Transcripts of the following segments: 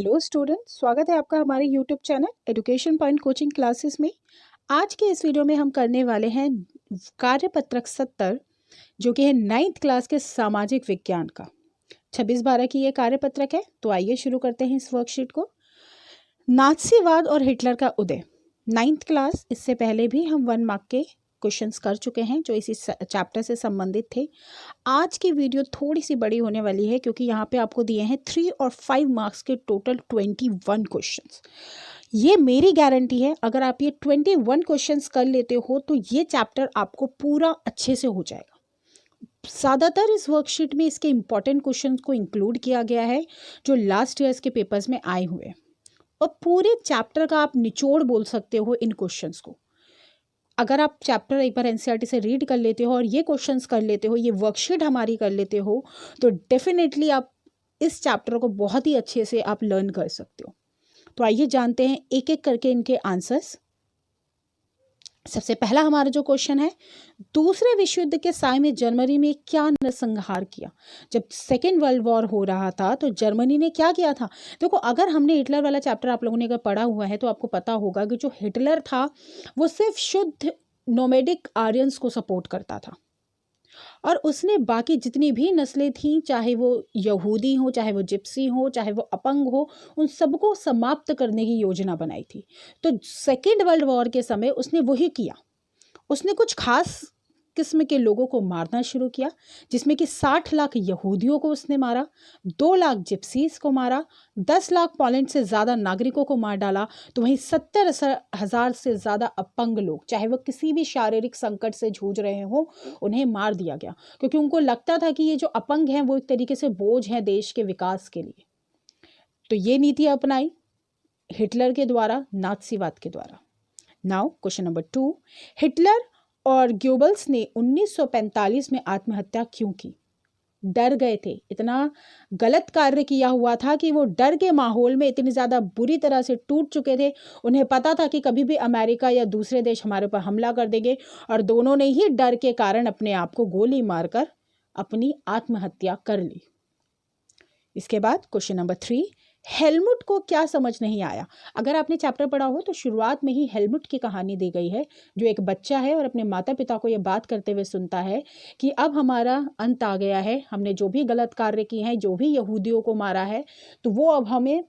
Hello student, स्वागत है आपका हमारे YouTube channel education point coaching classes में। आज के इस वीडियो में हम करने वाले हैं कार्यपत्रक 70 जो कि है 9th क्लास के सामाजिक विज्ञान का 26/12 की ये कार्यपत्रक है। तो आइए शुरू करते हैं इस वर्कशीट को। नाज़ीवाद और हिटलर का उदय, 9th क्लास। इससे पहले भी हम 1 मार्क के क्वेश्चंस कर चुके हैं जो इसी चैप्टर से संबंधित थे। आज की वीडियो थोड़ी सी बड़ी होने वाली है क्योंकि यहाँ पे आपको दिए हैं 3 और 5 मार्क्स के टोटल 21 क्वेश्चंस। ये मेरी गारंटी है, अगर आप ये 21 क्वेश्चंस कर लेते हो तो ये चैप्टर आपको पूरा अच्छे से हो जाएगा। ज़्यादातर इस वर्कशीट में इसके इम्पॉर्टेंट क्वेश्चंस को इंक्लूड किया गया है जो लास्ट ईयर्स के पेपर्स में आए हुए हैं, और पूरे चैप्टर का आप निचोड़ बोल सकते हो इन क्वेश्चंस को। अगर आप चैप्टर एक बार एनसीईआरटी से रीड कर लेते हो और ये क्वेश्चंस कर लेते हो, ये वर्कशीट हमारी कर लेते हो, तो डेफिनेटली आप इस चैप्टर को बहुत ही अच्छे से आप लर्न कर सकते हो। तो आइए जानते हैं एक एक करके इनके आंसर्स। सबसे पहला हमारा जो क्वेश्चन है, दूसरे विश्व युद्ध के साय में जर्मनी में क्या नरसंहार किया। जब सेकेंड वर्ल्ड वॉर हो रहा था तो जर्मनी ने क्या किया था। देखो, अगर हमने हिटलर वाला चैप्टर आप लोगों ने अगर पढ़ा हुआ है तो आपको पता होगा कि जो हिटलर था वो सिर्फ शुद्ध नोमैडिक आर्यंस को सपोर्ट करता था, और उसने बाकी जितनी भी नस्लें थीं, चाहे वो यहूदी हो, चाहे वो जिप्सी हो, चाहे वो अपंग हो, उन सबको समाप्त करने की योजना बनाई थी। तो सेकेंड वर्ल्ड वॉर के समय उसने वही किया। उसने कुछ खास किस्म के लोगों को मारना शुरू किया, जिसमें कि 60 लाख यहूदियों को उसने मारा, 2 लाख जिप्सीज को मारा, 10 लाख पोलैंड से ज़्यादा नागरिकों को मार डाला। तो वहीं 70,000 से ज़्यादा अपंग लोग, चाहे वो किसी भी शारीरिक संकट से जूझ रहे हों, उन्हें मार दिया गया, क्योंकि उनको लगता था कि ये जो अपंग हैं वो एक तरीके से बोझ हैं देश के विकास के लिए। तो ये नीति अपनाई हिटलर के द्वारा, नाज़ीवाद के द्वारा। नाउ क्वेश्चन नंबर 2, हिटलर और गोबल्स ने 1945 में आत्महत्या क्यों की। डर गए थे, इतना गलत कार्य किया हुआ था कि वो डर के माहौल में इतनी ज़्यादा बुरी तरह से टूट चुके थे। उन्हें पता था कि कभी भी अमेरिका या दूसरे देश हमारे ऊपर हमला कर देंगे, और दोनों ने ही डर के कारण अपने आप को गोली मारकर अपनी आत्महत्या कर ली। इसके बाद क्वेश्चन नंबर 3, हेलमुट को क्या समझ नहीं आया। अगर आपने चैप्टर पढ़ा हो तो शुरुआत में ही हेलमुट की कहानी दी गई है, जो एक बच्चा है और अपने माता पिता को ये बात करते हुए सुनता है कि अब हमारा अंत आ गया है, हमने जो भी गलत कार्य किए हैं, जो भी यहूदियों को मारा है, तो वो अब हमें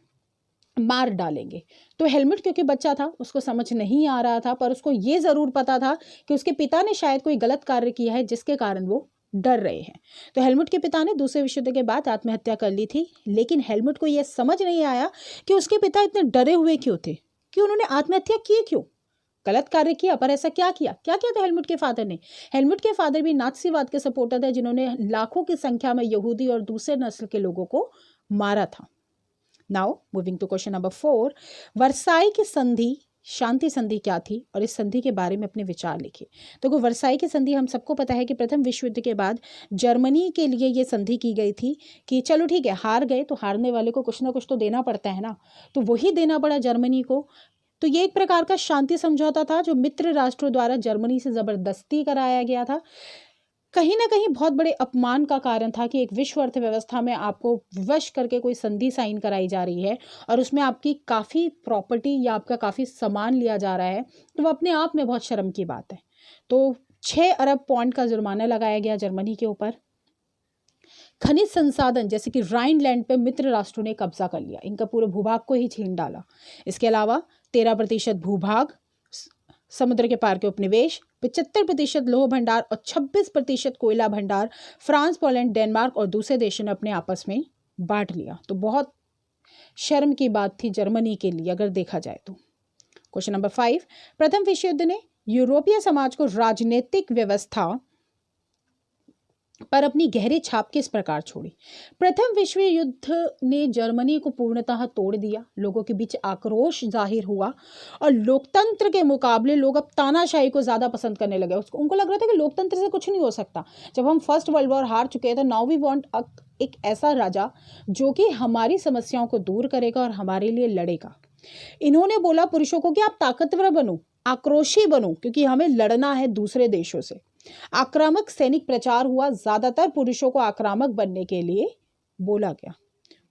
मार डालेंगे। तो हेलमुट क्योंकि बच्चा था, उसको समझ नहीं आ रहा था, पर उसको ये ज़रूर पता था कि उसके पिता ने शायद कोई गलत कार्य किया है जिसके कारण वो डर रहे हैं। तो हेलमुट के पिता ने दूसरे विश्व युद्ध के बाद आत्महत्या कर ली थी, लेकिन हेलमुट को यह समझ नहीं आया कि उसके पिता इतने डरे हुए क्यों थे, कि उन्होंने आत्महत्या की क्यों। गलत कार्य किया, पर ऐसा क्या किया था हेलमुट के फादर ने। हेलमुट के फादर भी नाज़ीवाद के सपोर्टर थे, जिन्होंने लाखों की संख्या में यहूदी और दूसरे नस्ल के लोगों को मारा था। Now moving to question number 4, Versailles की संधि, शांति संधि क्या थी, और इस संधि के बारे में अपने विचार लिखिए। तो वर्साई की संधि हम सबको पता है कि प्रथम विश्व युद्ध के बाद जर्मनी के लिए ये संधि की गई थी कि चलो ठीक है, हार गए तो हारने वाले को कुछ ना कुछ तो देना पड़ता है ना, तो वही देना पड़ा जर्मनी को। तो ये एक प्रकार का शांति समझौता था जो मित्र राष्ट्रों द्वारा जर्मनी से जबरदस्ती कराया गया था। कहीं ना कहीं बहुत बड़े अपमान का कारण था कि एक विश्व अर्थव्यवस्था में आपको विवश करके कोई संधि साइन कराई जा रही है और उसमें आपकी काफ़ी प्रॉपर्टी या आपका काफ़ी सामान लिया जा रहा है, तो वो अपने आप में बहुत शर्म की बात है। तो 6 अरब पौंड का जुर्माना लगाया गया जर्मनी के ऊपर। खनिज संसाधन जैसे कि राइनलैंड पे मित्र राष्ट्रों ने कब्जा कर लिया, इनका पूरे भूभाग को ही छीन डाला। इसके अलावा 13% भूभाग, समुद्र के पार के उपनिवेश, 75% लोह भंडार और 26% कोयला भंडार फ्रांस, पोलैंड, डेनमार्क और दूसरे देशों ने अपने आपस में बांट लिया। तो बहुत शर्म की बात थी जर्मनी के लिए अगर देखा जाए तो। क्वेश्चन नंबर 5, प्रथम विश्व युद्ध ने यूरोपीय समाज को राजनीतिक व्यवस्था पर अपनी गहरी छाप किस प्रकार छोड़ी। प्रथम विश्व युद्ध ने जर्मनी को पूर्णतः तोड़ दिया, लोगों के बीच आक्रोश जाहिर हुआ और लोकतंत्र के मुकाबले लोग अब तानाशाही को ज़्यादा पसंद करने लगे। उनको लग रहा था कि लोकतंत्र से कुछ नहीं हो सकता, जब हम फर्स्ट वर्ल्ड वॉर हार चुके हैं तो नाउ वी वांट एक ऐसा राजा जो कि हमारी समस्याओं को दूर करेगा और हमारे लिए लड़ेगा। इन्होंने बोला पुरुषों को कि आप ताकतवर बनो, आक्रोशी बनो, क्योंकि हमें लड़ना है दूसरे देशों से। आक्रामक सैनिक प्रचार हुआ, ज्यादातर पुरुषों को आक्रामक बनने के लिए बोला गया।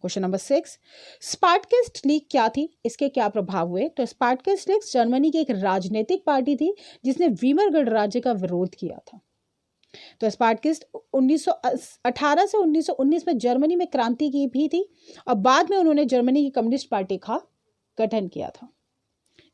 क्वेश्चन नंबर 6, स्पार्टकिस्ट लीग क्या थी, इसके क्या प्रभाव हुए? तो स्पार्टकिस्ट लीग जर्मनी की एक राजनीतिक पार्टी थी जिसने वीमर गणराज्य का विरोध किया था। तो स्पार्टकिस्ट 1918 से 1919 में जर्मनी में क्रांति की भी थी और बाद में उन्होंने जर्मनी की कम्युनिस्ट पार्टी का गठन किया था।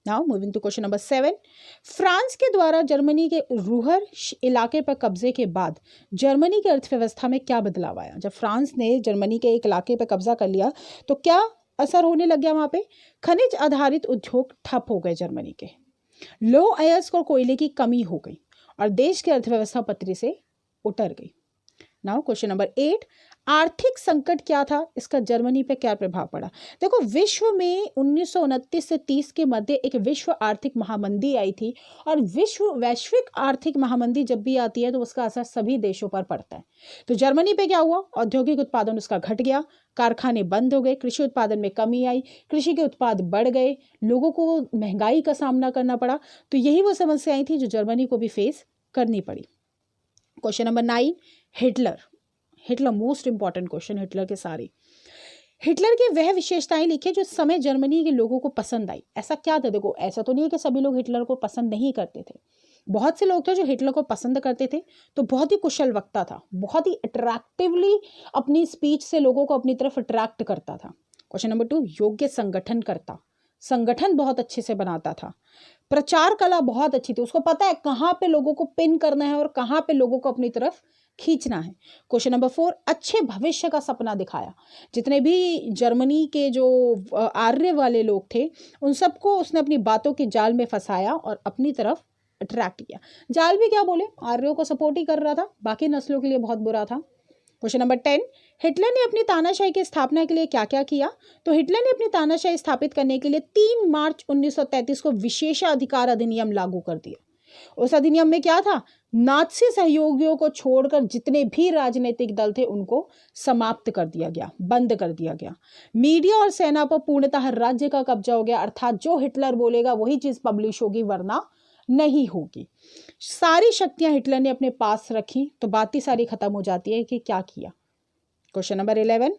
Now moving to question number 7, France के द्वारा जर्मनी के रूहर इलाके पर कब्जे के बाद जर्मनी की अर्थव्यवस्था में क्या बदलाव आया? जब फ्रांस ने जर्मनी के एक इलाके पर कब्जा कर लिया तो क्या असर होने लग गया वहां पे? खनिज आधारित उद्योग ठप हो गए जर्मनी के, लौह अयस्क और कोयले की कमी हो गई और देश की अर्थव्यवस्था पटरी से उतर गई। नाउ क्वेश्चन नंबर 8, आर्थिक संकट क्या था, इसका जर्मनी पे क्या प्रभाव पड़ा? देखो, विश्व में 1929 से 30 के मध्य एक विश्व आर्थिक महामंदी आई थी और वैश्विक आर्थिक महामंदी जब भी आती है तो उसका असर सभी देशों पर पड़ता है। तो जर्मनी पे क्या हुआ? औद्योगिक उत्पादन उसका घट गया, कारखाने बंद हो गए, कृषि उत्पादन में कमी आई, कृषि के उत्पाद बढ़ गए, लोगों को महंगाई का सामना करना पड़ा। तो यही वो समस्याएं थी जो जर्मनी को भी फेस करनी पड़ी। Question number 9, Hitler most important question, Hitler के सारे। हिटलर की वह विशेषताएं लिखिए जो समय जर्मनी के लोगों को पसंद आई। ऐसा क्या था? देखो, ऐसा तो नहीं है कि सभी लोग हिटलर को पसंद नहीं करते थे, बहुत से लोग थे जो हिटलर को पसंद करते थे। तो बहुत ही कुशल वक्ता था, बहुत ही अट्रैक्टिवली अपनी स्पीच से लोगों को अपनी तरफ अट्रैक्ट करता था। क्वेश्चन नंबर 2, योग्य संगठन करता, संगठन बहुत अच्छे से बनाता था, प्रचार कला बहुत अच्छी थी, उसको पता है कहाँ पे लोगों को पिन करना है और कहाँ पे लोगों को अपनी तरफ खींचना है। क्वेश्चन नंबर 4, अच्छे भविष्य का सपना दिखाया। जितने भी जर्मनी के जो आर्य वाले लोग थे उन सबको उसने अपनी बातों के जाल में फंसाया और अपनी तरफ अट्रैक्ट किया। जाल भी क्या बोले, आर्यों को सपोर्ट ही कर रहा था, बाकी नस्लों के लिए बहुत बुरा था। क्वेश्चन नंबर 10, हिटलर ने अपनी तानाशाही की स्थापना के लिए क्या क्या किया? तो हिटलर ने अपनी तानाशाही स्थापित करने के लिए 3 मार्च 1933 को विशेषाधिकार अधिनियम लागू कर दिया। उस अधिनियम में क्या था? नात्सी सहयोगियों को छोड़कर जितने भी राजनीतिक दल थे उनको समाप्त कर दिया गया, बंद कर दिया गया। मीडिया और सेना पर पूर्णतः राज्य का कब्जा हो गया, अर्थात जो हिटलर बोलेगा वही चीज पब्लिश होगी, वरना नहीं होगी। सारी शक्तियां हिटलर ने अपने पास रखी तो बात ही सारी खत्म हो जाती है कि क्या किया। क्वेश्चन नंबर 11,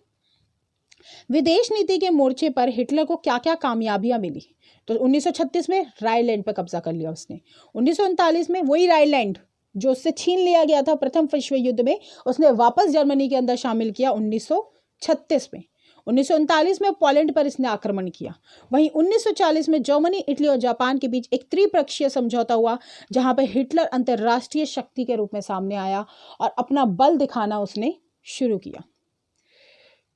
विदेश नीति के मोर्चे पर हिटलर को क्या क्या कामयाबियां मिली? तो 1936 में रायलैंड पर कब्जा कर लिया उसने। 1939 में वही रायलैंड जो उससे छीन लिया गया था प्रथम विश्व युद्ध में, उसने वापस जर्मनी के अंदर शामिल किया 1936 में। 1939 में पोलैंड पर इसने आक्रमण किया। वहीं 1940 में जर्मनी, इटली और जापान के बीच एक त्रिपक्षीय समझौता हुआ जहां पर हिटलर अंतर्राष्ट्रीय शक्ति के रूप में सामने आया और अपना बल दिखाना उसने शुरू किया।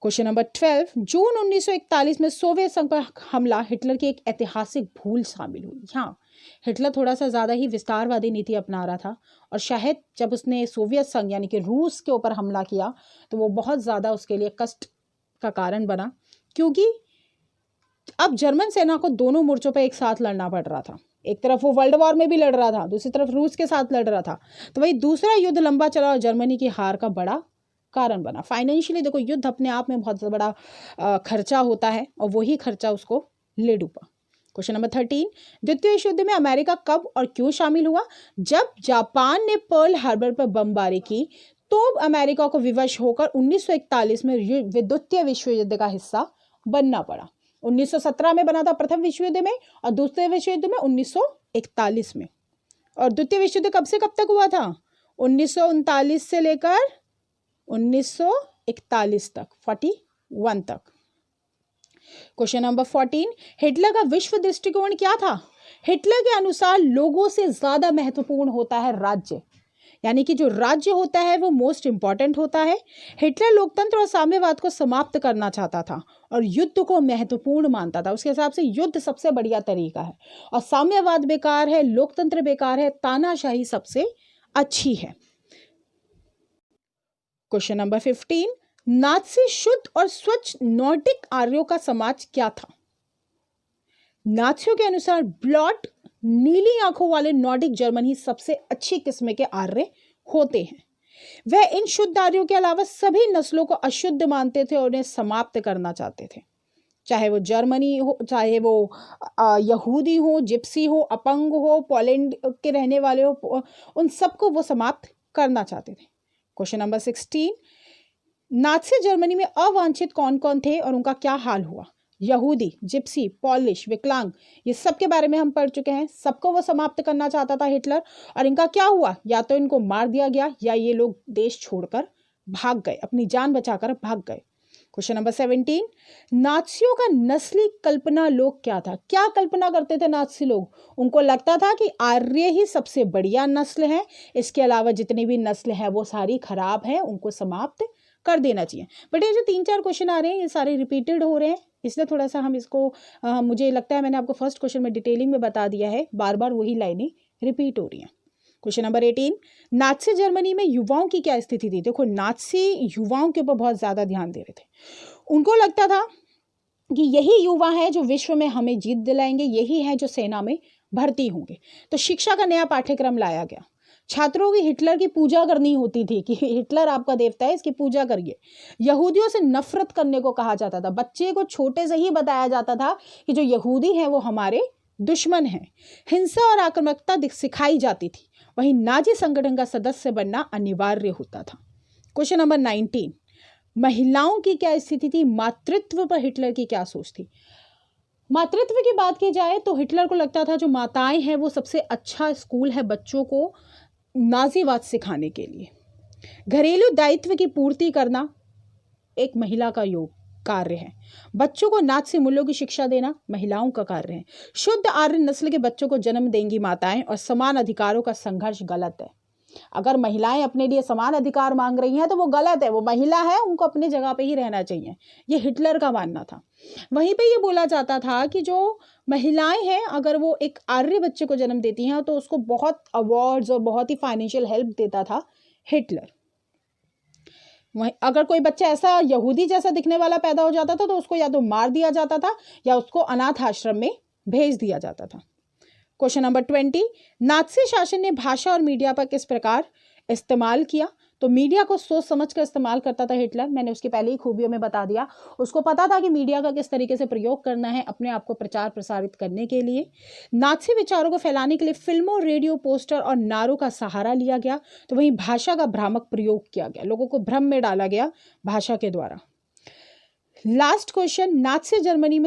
क्वेश्चन नंबर 12, जून 1941 में सोवियत संघ पर हमला हिटलर की एक ऐतिहासिक भूल शामिल हुई। हाँ, हिटलर थोड़ा सा ज़्यादा ही विस्तारवादी नीति अपना रहा था और शायद जब उसने सोवियत संघ यानी कि रूस के ऊपर हमला किया तो वो बहुत ज़्यादा उसके लिए कष्ट का कारण बना, क्योंकि अब जर्मन सेना को दोनों मोर्चों पर एक साथ लड़ना पड़ रहा था। एक तरफ वो वर्ल्ड वॉर में भी लड़ रहा था, दूसरी तरफ रूस के साथ लड़ रहा था। तो वही दूसरा युद्ध लंबा चला और जर्मनी की हार का बड़ा कारण बना। फाइनेंशियली देखो, युद्ध अपने आप में बहुत बड़ा खर्चा होता है और वही खर्चा उसको ले डूबा। क्वेश्चन नंबर 13, द्वितीय विश्व युद्ध में अमेरिका कब और क्यों शामिल हुआ? जब जापान ने पर्ल हार्बर पर बमबारी की तो अमेरिका को विवश होकर 1941 में द्वितीय विश्व युद्ध का हिस्सा बनना पड़ा। 1917 में बना था प्रथम विश्व युद्ध में और दूसरे विश्व युद्ध में 1941 में। और द्वितीय विश्व युद्ध कब से कब तक हुआ था? 1939 से लेकर 1941 तक, 41 तक। क्वेश्चन नंबर 14, हिटलर का विश्व दृष्टिकोण क्या था? हिटलर के अनुसार लोगों से ज्यादा महत्वपूर्ण होता है राज्य, यानी कि जो राज्य होता है वो मोस्ट इंपॉर्टेंट होता है। हिटलर लोकतंत्र और साम्यवाद को समाप्त करना चाहता था और युद्ध को महत्वपूर्ण मानता था। उसके हिसाब से युद्ध सबसे बढ़िया तरीका है और साम्यवाद बेकार है, लोकतंत्र बेकार है, तानाशाही सबसे अच्छी है। क्वेश्चन नंबर 15, नात्सी शुद्ध और स्वच्छ नॉर्डिक आर्यों का समाज क्या था? नात्सियों के अनुसार ब्लॉड, नीली आंखों वाले नॉर्डिक जर्मन ही सबसे अच्छी किस्म के आर्य होते हैं। वह इन शुद्ध आर्यों के अलावा सभी नस्लों को अशुद्ध मानते थे और उन्हें समाप्त करना चाहते थे, चाहे वो जर्मनी हो, चाहे वो यहूदी हो, जिप्सी हो, अपंग हो, पोलैंड के रहने वाले हो, उन सबको वो समाप्त करना चाहते थे। क्वेश्चन नंबर 16, नाज़ी जर्मनी में अवांछित कौन कौन थे और उनका क्या हाल हुआ? यहूदी, जिप्सी, पॉलिश, विकलांग, ये सब के बारे में हम पढ़ चुके हैं। सबको वो समाप्त करना चाहता था हिटलर, और इनका क्या हुआ? या तो इनको मार दिया गया या ये लोग देश छोड़कर भाग गए, अपनी जान बचाकर भाग गए। क्वेश्चन नंबर 17, नाज़ियों का नस्ली कल्पना लोग क्या था? क्या कल्पना करते थे नाज़ी लोग? उनको लगता था कि आर्य ही सबसे बढ़िया नस्ल है, इसके अलावा जितनी भी नस्ल है वो सारी खराब है, उनको समाप्त कर देना चाहिए। बट ये जो 3-4 क्वेश्चन आ रहे हैं ये सारे रिपीटेड हो रहे हैं, इसलिए थोड़ा सा हम इसको मुझे लगता है मैंने आपको फर्स्ट क्वेश्चन में डिटेलिंग में बता दिया है, बार बार वही लाइनें रिपीट हो रही हैं। क्वेश्चन नंबर 18, नाज़ी जर्मनी में युवाओं की क्या स्थिति थी? देखो, नाज़ी युवाओं के ऊपर बहुत ज़्यादा ध्यान दे रहे थे। उनको लगता था कि यही युवा है जो विश्व में हमें जीत दिलाएंगे, यही है जो सेना में भर्ती होंगे। तो शिक्षा का नया पाठ्यक्रम लाया गया। छात्रों की हिटलर की पूजा करनी होती थी कि हिटलर आपका देवता है, इसकी पूजा करिए। यहूदियों से नफरत करने को कहा जाता था। बच्चे को छोटे से ही बताया जाता था कि जो यहूदी हैं वो हमारे दुश्मन हैं। हिंसा और आक्रामकता सिखाई जाती थी। वहीं नाजी संगठन का सदस्य बनना अनिवार्य होता था। क्वेश्चन नंबर 19, महिलाओं की क्या स्थिति थी? मातृत्व पर हिटलर की क्या सोच थी? मातृत्व की बात की जाए तो हिटलर को लगता था जो माताएं हैं वो सबसे अच्छा स्कूल है बच्चों को नाजीवाद सिखाने के लिए। घरेलू दायित्व की पूर्ति करना एक महिला का कार्य है। बच्चों को नाज़ी मूल्यों की शिक्षा देना महिलाओं का कार्य है। शुद्ध आर्य नस्ल के बच्चों को जन्म देंगी माताएं, और समान अधिकारों का संघर्ष गलत है। अगर महिलाएं अपने लिए समान अधिकार मांग रही हैं तो वो गलत है, वो महिला है, उनको अपनी जगह पे ही रहना चाहिए। ये हिटलर का मानना था। वहीं पे ये बोला जाता था कि जो महिलाएं हैं अगर वो एक आर्य बच्चे को जन्म देती हैं तो उसको बहुत अवार्ड्स और बहुत ही फाइनेंशियल हेल्प देता था हिटलर। वहीं अगर कोई बच्चा ऐसा यहूदी जैसा दिखने वाला पैदा हो जाता था तो उसको या तो मार दिया जाता था या उसको अनाथ आश्रम में भेज दिया जाता था। क्वेश्चन नंबर 20, नाज़ी शासन ने भाषा और मीडिया पर किस प्रकार इस्तेमाल किया? तो मीडिया को सोच समझ कर इस्तेमाल करता था हिटलर। मैंने उसकी पहले ही खूबियों में बता दिया। उसको पता था कि मीडिया का किस तरीके से प्रयोग करना है अपने आप को प्रचार प्रसारित करने के लिए। नाज़ी विचारों को फैलाने के लिए फिल्मों, रेडियो, पोस्टर और नारों का सहारा लिया गया। तो वहीं भाषा का भ्रामक प्रयोग किया गया, लोगों को भ्रम में डाला गया भाषा के द्वारा। लास्ट क्वेश्चन, नाज़ी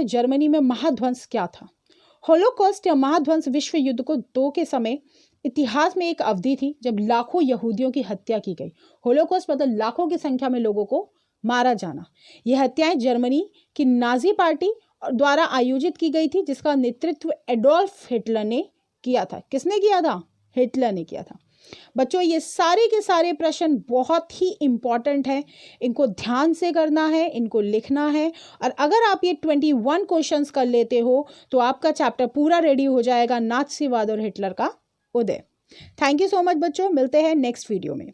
जर्मनी में महाध्वंस क्या था? होलोकॉस्ट या महाध्वंस विश्व युद्ध को 2 के समय इतिहास में एक अवधि थी जब लाखों यहूदियों की हत्या की गई। होलोकॉस्ट मतलब लाखों की संख्या में लोगों को मारा जाना। यह हत्याएं जर्मनी की नाजी पार्टी द्वारा आयोजित की गई थी, जिसका नेतृत्व एडोल्फ हिटलर ने किया था। किसने किया था? हिटलर ने किया था। बच्चों, ये सारे के सारे प्रश्न बहुत ही इंपॉर्टेंट हैं, इनको ध्यान से करना है, इनको लिखना है, और अगर आप ये 21 क्वेश्चंस कर लेते हो तो आपका चैप्टर पूरा रेडी हो जाएगा नाज़ीवाद और हिटलर का उदय। थैंक यू सो मच बच्चों, मिलते हैं नेक्स्ट वीडियो में।